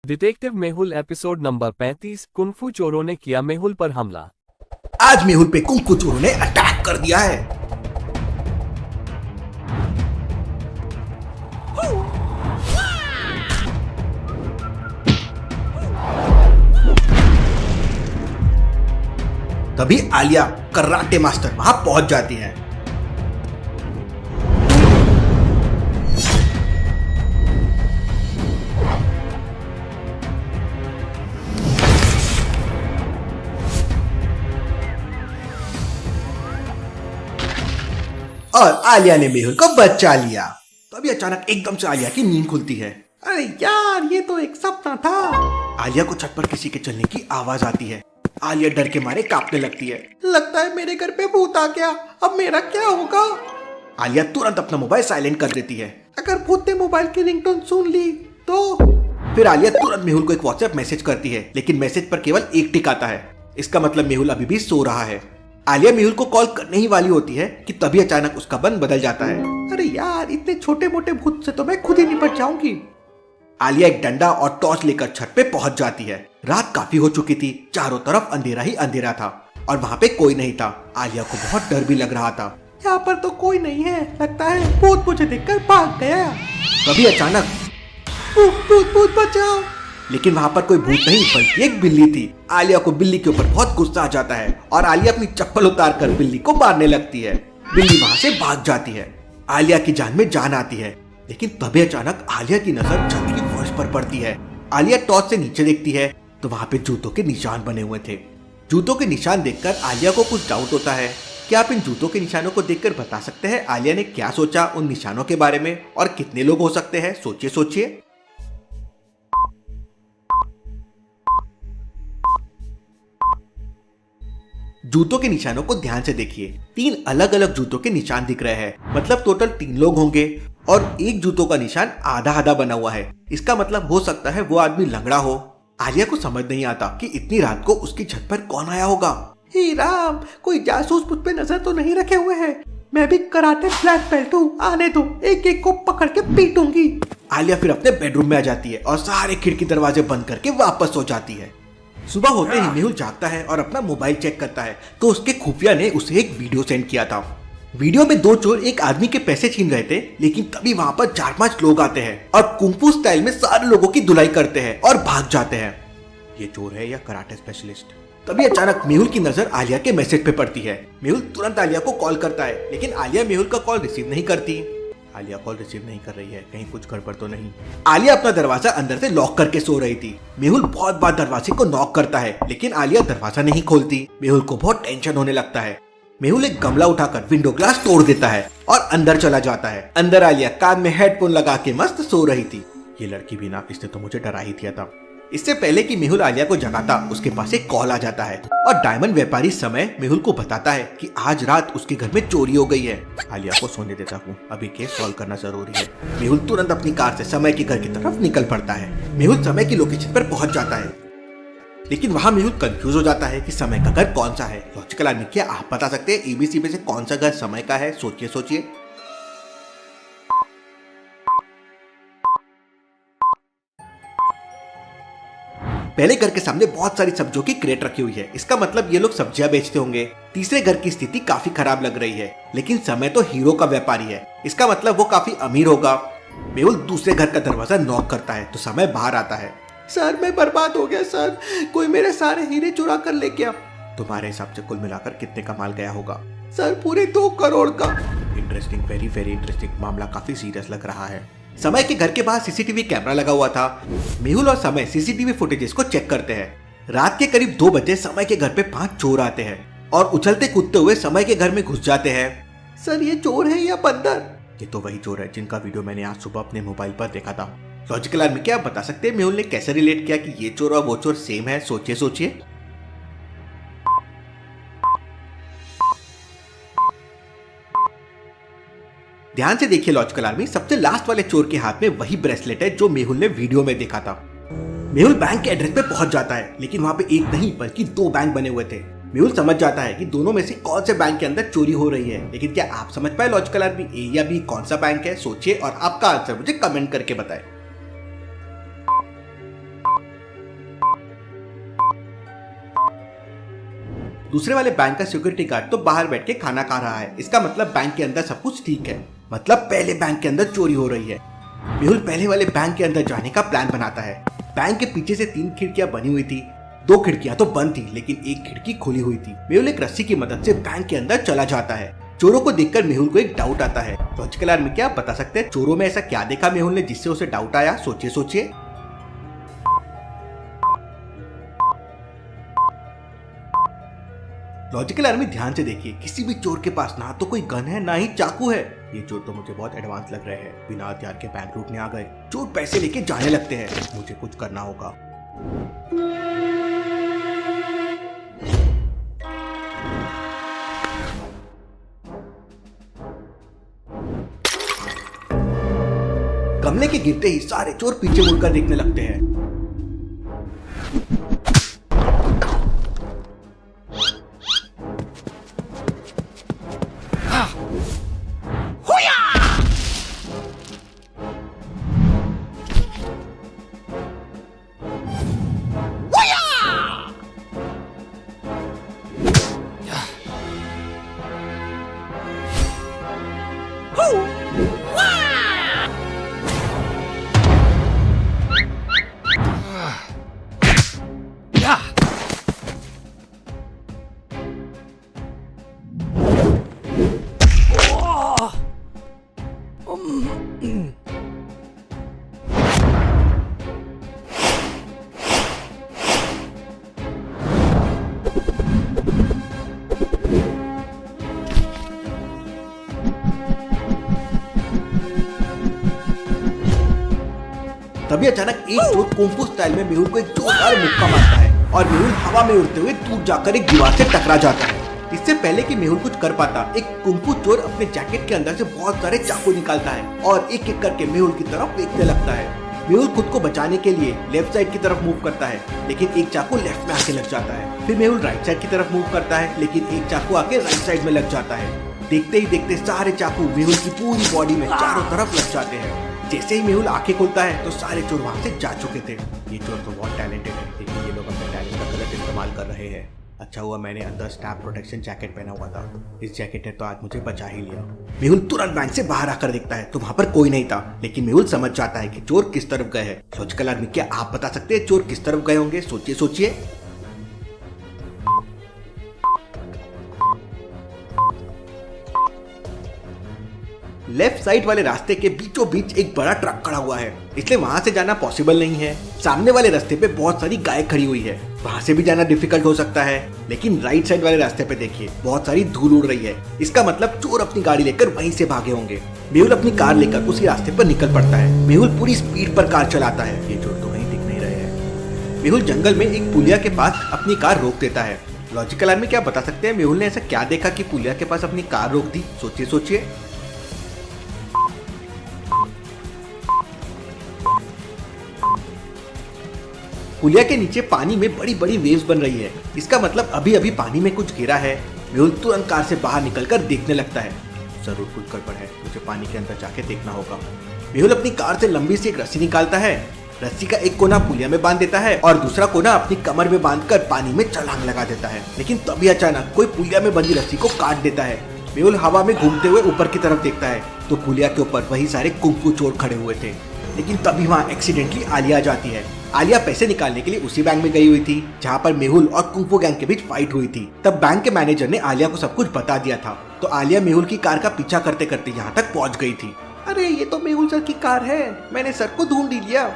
Detective Mehul episode number 35। Kung fu चोरों ने किया मेहुल पर हमला। आज मेहुल पे कुंफू चोरों ने अटैक कर दिया है। तभी आलिया कराटे मास्टर वहां पहुंच जाती है। और आलिया ने मेहुल को बचा लिया। तभी अचानक एकदम से आलिया की नींद खुलती है। अरे यार, ये तो एक सपना था। आलिया को छत पर किसी के चलने की आवाज आती है। आलिया डर के मारे कांपने लगती है। लगता है मेरे घर पे भूत आ गया, अब मेरा क्या होगा। आलिया तुरंत अपना मोबाइल साइलेंट कर देती है। अगर भूत ने मोबाइल की रिंगटोन सुन ली तो। फिर आलिया तुरंत मेहुल को एक व्हाट्सएप मैसेज करती है, लेकिन मैसेज पर केवल एक टिक आता है। इसका मतलब मेहुल अभी भी सो रहा है। आलिया मेहुल को कॉल करने ही वाली होती है कि तभी अचानक उसका मन बदल जाता है। अरे यार, इतने छोटे मोटे भूत से तो मैं खुद ही निपट जाऊंगी। आलिया एक डंडा और टॉर्च लेकर छत पे पहुंच जाती है। रात काफी हो चुकी थी, चारों तरफ अंधेरा ही अंधेरा था और वहाँ पे कोई नहीं था। आलिया को बहुत डर भी लग रहा था। यहाँ पर तो कोई नहीं है, लगता है भूत मुझे देखकर भाग गया। तभी अचानक भूत भूत बचाओ। लेकिन वहाँ पर कोई भूत नहीं बल्कि एक बिल्ली थी। आलिया को बिल्ली के ऊपर बहुत गुस्सा आ जाता है और आलिया अपनी चप्पल उतार कर बिल्ली को मारने लगती है। बिल्ली वहाँ से भाग जाती है। आलिया की जान में जान आती है, लेकिन तभी अचानक आलिया की नजर छत की फर्श पर पड़ती है। आलिया टॉर्च से नीचे देखती है तो वहाँ पे जूतों के निशान बने हुए थे। जूतों के निशान देखकर आलिया को कुछ डाउट होता है। क्या आप इन जूतों के निशानों को देखकर बता सकते हैं आलिया ने क्या सोचा उन निशानों के बारे में और कितने लोग हो सकते हैं? सोचिए सोचिए। जूतों के निशानों को ध्यान से देखिए। 3 अलग अलग जूतों के निशान दिख रहे हैं, मतलब टोटल 3 लोग होंगे और एक जूतों का निशान आधा आधा बना हुआ है। इसका मतलब हो सकता है वो आदमी लंगड़ा हो। आलिया को समझ नहीं आता कि इतनी रात को उसकी छत पर कौन आया होगा। हे राम, कोई जासूस मुझ पे नजर तो नहीं रखे हुए हैं। मैं भी कराटे ब्लैक बेल्ट हूँ, आने दो, एक एक को पकड़ के पीटूंगी। आलिया फिर अपने बेडरूम में आ जाती है और सारे खिड़की दरवाजे बंद करके वापस सो जाती है। सुबह होते ही मेहुल जागता है और अपना मोबाइल चेक करता है तो उसके खुफिया ने उसे एक वीडियो सेंड किया था। वीडियो में 2 चोर एक आदमी के पैसे छीन रहे थे, लेकिन तभी वहां पर 4-5 लोग आते हैं और कुंफू स्टाइल में सारे लोगों की धुलाई करते हैं और भाग जाते हैं। ये चोर है या कराटे स्पेशलिस्ट? तभी अचानक मेहुल की नजर आलिया के मैसेज पे पड़ती है। मेहुल तुरंत आलिया को कॉल करता है, लेकिन आलिया मेहुल का कॉल रिसीव नहीं करती। आलिया कॉल रिसीव नहीं कर रही है, कहीं कुछ गड़बड़ तो नहीं। आलिया अपना दरवाजा अंदर से लॉक करके सो रही थी। मेहुल बहुत बार दरवाजे को नॉक करता है, लेकिन आलिया दरवाजा नहीं खोलती। मेहुल को बहुत टेंशन होने लगता है। मेहुल एक गमला उठाकर विंडो ग्लास तोड़ देता है और अंदर चला जाता है। अंदर आलिया कान में हेडफोन लगा के मस्त सो रही थी। ये लड़की भी ना, इसने तो मुझे डरा ही दिया था। इससे पहले कि मेहुल आलिया को जगाता, उसके पास एक कॉल आ जाता है और डायमंड व्यापारी समय मेहुल को बताता है कि आज रात उसके घर में चोरी हो गई है। आलिया को सोने देता हूँ, अभी केस सॉल्व करना जरूरी है। मेहुल तुरंत अपनी कार से समय के घर की तरफ निकल पड़ता है। मेहुल समय की लोकेशन पर पहुंच जाता है, लेकिन वहाँ मेहुल कंफ्यूज हो जाता है कि समय का घर कौन सा है। लॉजिकल आदमी, क्या आप बता सकते हैं एबीसी में से कौन सा घर समय का है? सोचिए सोचिए। पहले घर के सामने बहुत सारी सब्जियों की क्रेट रखी हुई है, इसका मतलब ये लोग सब्जियां बेचते होंगे। तीसरे घर की स्थिति काफी खराब लग रही है, लेकिन समय तो हीरो का व्यापारी है, इसका मतलब वो काफी अमीर होगा। मेहुल दूसरे घर का दरवाजा नॉक करता है तो समय बाहर आता है। सर, मैं बर्बाद हो गया सर, कोई मेरे सारे हीरे चुरा कर ले गया। तुम्हारे हिसाब से कुल मिलाकर कितने का माल गया होगा? सर, पूरे 2 करोड़ का। Interesting, very very interesting. मामला काफी सीरियस लग रहा है। समय के घर के बाहर सीसीटीवी कैमरा लगा हुआ था। मेहुल और समय सीसीटीवी फुटेजेस को चेक करते हैं। रात के करीब 2 बजे समय के घर पे 5 चोर आते हैं और उछलते कूदते हुए समय के घर में घुस जाते हैं। सर, ये चोर है या बंदर? ये तो वही चोर है जिनका वीडियो मैंने आज सुबह अपने मोबाइल पर देखा था। लॉजिकल आदमी, क्या आप बता सकते हैं मेहुल ने कैसे रिलेट किया कि ये चोर और वो चोर सेम है? सोचिए सोचिए। ध्यान से देखिए लॉजिकल आर्मी, सबसे लास्ट वाले चोर के हाथ में वही ब्रेसलेट है जो मेहुल ने वीडियो में देखा था। मेहुल बैंक के एड्रेस पे पहुंच जाता है, लेकिन वहां पे एक नहीं बल्कि 2 बैंक बने हुए थे। मेहुल समझ जाता है कि दोनों में से कौन से बैंक के अंदर चोरी हो रही है, लेकिन क्या आप समझ पाए लॉजिकल आर्मी ए या बी कौन सा बैंक है? सोचिए और आपका आंसर मुझे कमेंट करके बताएं। दूसरे वाले बैंक का सिक्योरिटी गार्ड तो बाहर बैठ के खाना खा रहा है। इसका मतलब बैंक के अंदर सब कुछ ठीक है। मतलब पहले बैंक के अंदर चोरी हो रही है। मेहुल पहले वाले बैंक के अंदर जाने का प्लान बनाता है। बैंक के पीछे से 3 खिड़कियां बनी हुई थी। 2 खिड़कियां तो बंद थी, लेकिन एक खिड़की खुली हुई थी। मेहुल एक रस्सी की मदद से बैंक के अंदर चला जाता है। चोरों को देखकर मेहुल को एक डाउट आता है। लॉजिकल आर्मी क्या आप बता सकते हैं चोरों में ऐसा क्या देखा मेहुल ने जिससे उसे डाउट आया? सोचिए सोचिए। लॉजिकल आर्मी ध्यान से देखिए, किसी भी चोर के पास ना तो कोई गन है ना ही चाकू है। ये चोर तो मुझे बहुत एडवांस लग रहे हैं। बिना हथियार के बैंक लूटने आ गए। चोर पैसे लेके जाने लगते हैं। मुझे कुछ करना होगा। गमले के गिरते ही सारे चोर पीछे मुड़कर देखने लगते हैं। तभी अचानक एक चोर कुंफू स्टाइल में मेहुल को एक जोरदार मुक्का मारता है और मेहुल हवा में उड़ते हुए दूर जाकर एक दीवार से टकरा जाता है। इससे पहले कि मेहुल कुछ कर पाता, एक कुंफू चोर अपने जैकेट के अंदर से बहुत सारे चाकू निकालता है और एक एक करके मेहुल की तरफ फेंकने लगता है। मेहुल खुद को बचाने के लिए लेफ्ट साइड की तरफ मूव करता है, लेकिन एक चाकू लेफ्ट में आके लग जाता है। फिर मेहुल राइट साइड की तरफ मूव करता है, लेकिन एक चाकू आके राइट साइड में लग जाता है। देखते ही देखते सारे चाकू मेहुल की पूरी बॉडी में चारों तरफ लग जाते हैं। जैसे ही मेहुल आंखें खोलता है तो सारे चोर वहां से जा चुके थे। ये चोर तो बहुत टैलेंटेड है, लेकिन ये लोग अपने टैलेंट का गलत इस्तेमाल कर रहे हैं। अच्छा हुआ मैंने अंदर स्टैप प्रोटेक्शन जैकेट पहना हुआ था। इस जैकेट ने तो आज मुझे बचा ही लिया। मेहुल तुरंत बैंक से बाहर आकर देखता है तो वहां पर कोई नहीं था, लेकिन मेहुल समझ जाता है कि चोर किस तरफ गए हैं। लॉजिकल आर्मी क्या आप बता सकते हैं चोर किस तरफ गए होंगे? सोचिए सोचिए। लेफ्ट साइड वाले रास्ते के बीचों बीच एक बड़ा ट्रक खड़ा हुआ है, इसलिए वहां से जाना पॉसिबल नहीं है। सामने वाले रास्ते पे बहुत सारी गाय खड़ी हुई है, वहां से भी जाना डिफिकल्ट हो सकता है। लेकिन राइट साइड वाले रास्ते पे देखिए बहुत सारी धूल उड़ रही है, इसका मतलब चोर अपनी गाड़ी लेकर वहीं से भागे होंगे। मेहुल अपनी कार लेकर उसी रास्ते पर निकल पड़ता है। मेहुल पूरी स्पीड पर कार चलाता है। ये चोर तो कहीं दिख नहीं रहे हैं। मेहुल जंगल में एक पुलिया के पास अपनी कार रोक देता है। लॉजिकल आर्मी क्या बता सकते हैं मेहुल ने ऐसा क्या देखा कि पुलिया के पास अपनी कार रोक दी? सोचिए सोचिए। पुलिया के नीचे पानी में बड़ी बड़ी वेव्स बन रही है, इसका मतलब अभी अभी पानी में कुछ गिरा है। मेहुल तुरंत कार से बाहर निकलकर देखने लगता है। जरूर कुछ गड़बड़ है, मुझे पानी के अंदर जाके देखना होगा। मेहुल अपनी कार से लंबी सी एक रस्सी निकालता है। रस्सी का एक कोना पुलिया में बांध देता है और दूसरा कोना अपनी कमर में बांधकर पानी में छलांग लगा देता है। लेकिन तभी अचानक कोई पुलिया में बंधी रस्सी को काट देता है। मेहुल हवा में घूमते हुए ऊपर की तरफ देखता है तो पुलिया के ऊपर वही सारे कुंफू चोर खड़े हुए थे। लेकिन तभी वहाँ एक्सीडेंटली आलिया जाती है। आलिया पैसे निकालने के लिए उसी बैंक में गई हुई थी जहाँ पर मेहुल और कुंफू गैंग के बीच फाइट हुई थी। तब बैंक के मैनेजर ने आलिया को सब कुछ बता दिया था, तो आलिया मेहुल की कार का पीछा करते करते यहाँ तक पहुँच गई थी। अरे ये तो मेहुल सर की कार है, मैंने सर को ढूंढ ही लिया।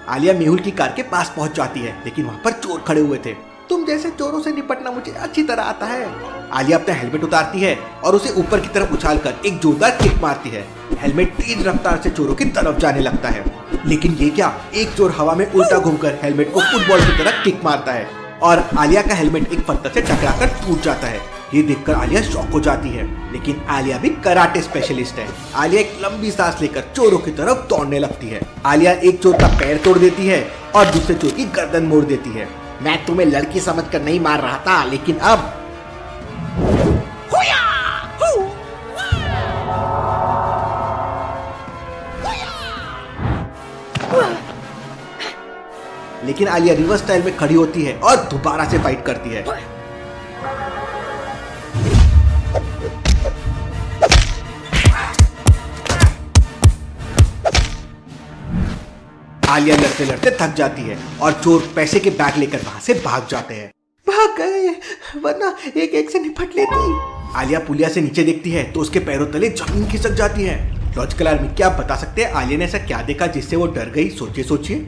आलिया मेहुल की कार के पास पहुँच जाती है, लेकिन वहाँ पर चोर खड़े हुए थे। तुम जैसे चोरों से निपटना मुझे अच्छी तरह आता है। आलिया अपना हेलमेट उतारती है और उसे ऊपर की तरफ उछालकर एक जोरदार किक मारती है। हेलमेट तेज रफ्तार से चोरों की तरफ जाने लगता है। लेकिन ये क्या, एक चोर हवा में उल्टा घूमकर हेलमेट को फुटबॉल की तरह किक मारता है और आलिया का हेलमेट एक पत्थर से टकराकर टूट जाता है। ये देखकर आलिया शॉक हो जाती है, लेकिन आलिया भी कराटे स्पेशलिस्ट है। आलिया एक लंबी सांस लेकर चोरों की तरफ दौड़ने लगती है। आलिया एक चोर का पैर तोड़ देती है और दूसरे चोर की गर्दन मोड़ देती है। मैं तुम्हें लड़की समझकर नहीं मार रहा था, लेकिन अब लेकिन आलिया रिवर्स स्टाइल में खड़ी होती है और दोबारा से फाइट करती है। आलिया लड़ते लड़ते थक जाती है और चोर पैसे के बैग लेकर वहां से भाग जाते हैं। भाग गए, वरना एक एक से निपट लेती। आलिया पुलिया से नीचे देखती है तो उसके पैरों तले जमीन खिसक जाती है। लॉजिकल आर्मी, क्या आप बता सकते हैं आलिया ने ऐसा क्या देखा जिससे वो डर गई? सोचिए सोचिए।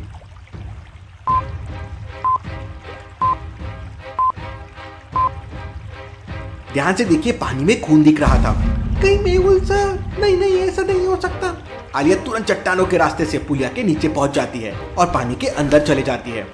ध्यान से देखिए, पानी में खून दिख रहा था। कहीं मेहुल सर? नहीं नहीं, ऐसा नहीं हो सकता। आलिया तुरंत चट्टानों के रास्ते से पुलिया के नीचे पहुंच जाती है और पानी के अंदर चले जाती है।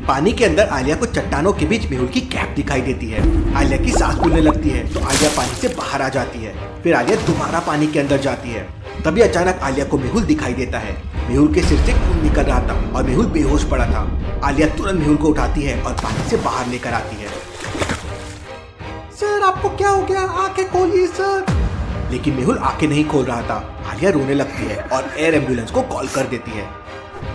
पानी के अंदर आलिया को चट्टानों के बीच मेहुल की कैप दिखाई देती है। आलिया की सांस फूलने लगती है तो आलिया पानी से बाहर आ जाती है। फिर आलिया दोबारा पानी के अंदर जाती है। तभी अचानक आलिया को मेहुल दिखाई देता है। मेहुल के सिर से खून निकल रहा था और मेहुल बेहोश पड़ा था। आलिया तुरंत मेहुल को उठाती है और पानी से बाहर लेकर आती है। सर आपको क्या हो गया? आंखें खोलिए सर। लेकिन मेहुल आंखें नहीं खोल रहा था। आलिया रोने लगती है और एयर एम्बुलेंस को कॉल कर देती है।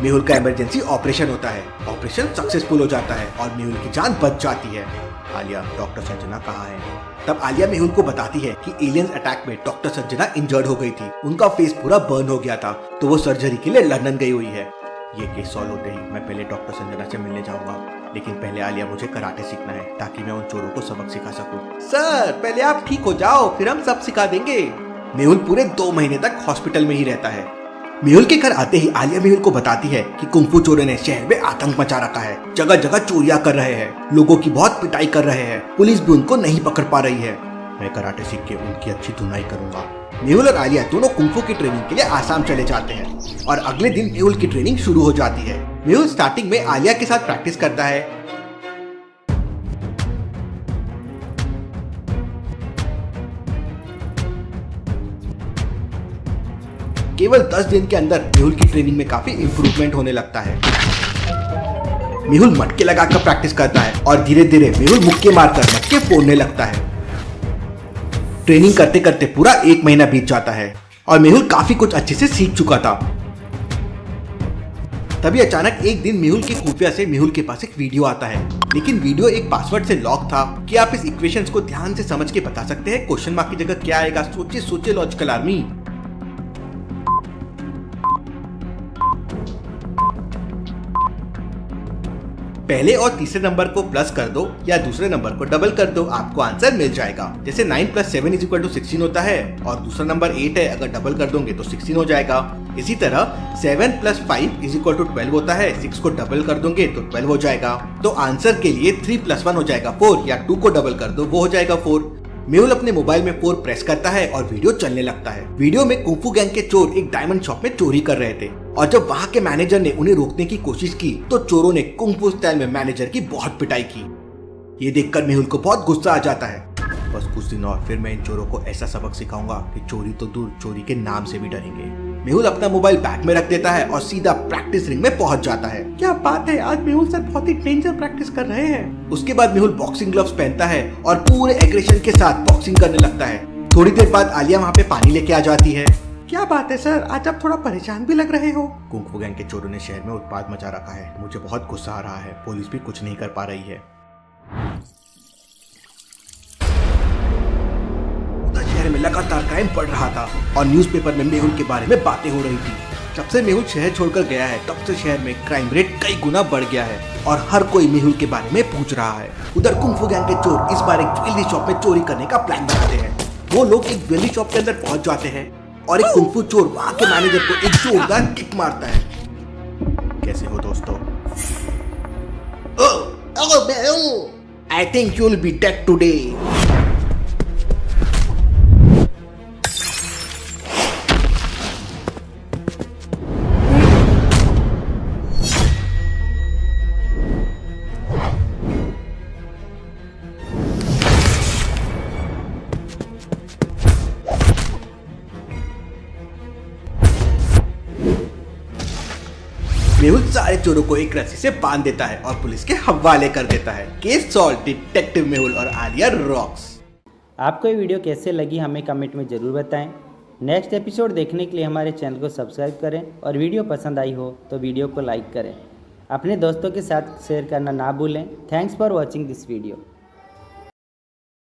मेहुल का इमरजेंसी ऑपरेशन होता है। ऑपरेशन सक्सेसफुल हो जाता है और मेहुल की जान बच जाती है। आलिया, डॉक्टर संजना कहाँ है? तब आलिया मेहुल को बताती है कि एलियंस अटैक में डॉक्टर संजना इंजर्ड हो गई थी। उनका फेस पूरा बर्न हो गया था तो वो सर्जरी के लिए लंदन गई हुई है। ये केस सॉल्व होते ही मैं पहले डॉक्टर संजना से मिलने जाऊंगा, लेकिन पहले आलिया मुझे कराटे सीखना है ताकि मैं उन चोरों को सबक सिखा सकूं। सर पहले आप ठीक हो जाओ, फिर हम सब सिखा देंगे। मेहुल पूरे 2 महीने तक हॉस्पिटल में ही रहता है। मेहुल के घर आते ही आलिया मेहुल को बताती है कि कुंफू चोरों ने शहर में आतंक मचा रखा है। जगह जगह चोरियां कर रहे हैं, लोगों की बहुत पिटाई कर रहे हैं, पुलिस भी उनको नहीं पकड़ पा रही है। मैं कराटे सीख के उनकी अच्छी धुनाई करूंगा। मेहुल और आलिया दोनों कुंफू की ट्रेनिंग के लिए आसाम चले जाते हैं और अगले दिन मेहुल की ट्रेनिंग शुरू हो जाती है। मेहुल स्टार्टिंग में आलिया के साथ प्रैक्टिस करता है। केवल 10 दिन के अंदर मेहुल की ट्रेनिंग में काफी इंप्रूवमेंट होने लगता है। मेहुल मटके लगाकर प्रैक्टिस करता है और धीरे धीरे मेहुल मुक्के मारकर मटके फोड़ने लगता है। ट्रेनिंग करते करते पूरा 1 महीना बीत जाता है और मेहुल काफी कुछ अच्छे से सीख चुका था। तभी अचानक एक दिन मेहुल की खुफिया से मेहुल के पास एक वीडियो आता है, लेकिन वीडियो एक पासवर्ड से लॉक था। क्या आप इस इक्वेशंस को ध्यान से समझ के बता सकते हैं क्वेश्चन मार्क की जगह क्या आएगा? सोचिए सोचिए लॉजिकल आर्मी। पहले और तीसरे नंबर को प्लस कर दो या दूसरे नंबर को डबल कर दो, आपको आंसर मिल जाएगा। जैसे 9 + 7 = 16 होता है और दूसरा नंबर 8 है, अगर डबल कर दोगे तो 16 हो जाएगा। इसी तरह 7 + 5 = 12 होता है, 6 को डबल कर दोगे तो 12 हो जाएगा। तो आंसर के लिए 3 + 1 हो जाएगा 4, या 2 को डबल कर दो वो हो जाएगा 4। मेहुल अपने मोबाइल में 4 प्रेस करता है और वीडियो चलने लगता है। वीडियो में कुंफू गैंग के चोर एक डायमंड शॉप में चोरी कर रहे थे और जब वहाँ के मैनेजर ने उन्हें रोकने की कोशिश की तो चोरों ने कुंफू स्टाइल में मैनेजर की बहुत पिटाई की। ये देखकर मेहुल को बहुत गुस्सा आ जाता है। बस कुछ दिन और फिर मैं इन चोरों को ऐसा सबक सिखाऊंगा कि चोरी तो दूर, चोरी के नाम से भी डरेंगे। मेहुल अपना मोबाइल बैग में रख देता है और सीधा प्रैक्टिस रिंग में पहुंच जाता है। क्या बात है, आज मेहुल सर बहुत ही डेंजर प्रैक्टिस कर रहे हैं। उसके बाद मेहुल बॉक्सिंग ग्लव्स पहनता है और पूरे एग्रेशन के साथ बॉक्सिंग करने लगता है। थोड़ी देर बाद आलिया वहाँ पे पानी लेके आ जाती है। क्या बात है सर, आज आप थोड़ा परेशान भी लग रहे हो। कुंफू गैंग के चोरों ने शहर में उत्पात मचा रखा है, मुझे बहुत गुस्सा आ रहा है, पुलिस भी कुछ नहीं कर पा रही है। शहर में लगातार क्राइम बढ़ रहा था और न्यूज़पेपर में मेहुल के बारे में बातें हो रही थी। जब से मेहुल शहर छोड़कर गया है तब से शहर में क्राइम रेट कई गुना बढ़ गया है और हर कोई मेहुल के बारे में पूछ रहा है। उधर कुंफू गैंग के चोर इस बार एक ज्वेलरी शॉप में चोरी करने का प्लान बनाते हैं। वो लोग एक ज्वेलरी शॉप के अंदर पहुंच जाते हैं और एक कुंफू चोर वहां के मैनेजर को एक जोरदार किक मारता है। कैसे हो दोस्तों? I think you'll be dead today. Mehul सारे चोरों को एक रस्सी से बांध देता है और पुलिस के हवाले कर देता है। केस सॉल्व, डिटेक्टिव मेहुल और आलिया रॉक्स। आपको ये वीडियो कैसे लगी हमें कमेंट में ज़रूर बताएं। नेक्स्ट एपिसोड देखने के लिए हमारे चैनल को सब्सक्राइब करें और वीडियो पसंद आई हो तो वीडियो को लाइक करें। अपने दोस्तों के साथ शेयर करना ना भूलें। Thanks for watching this video.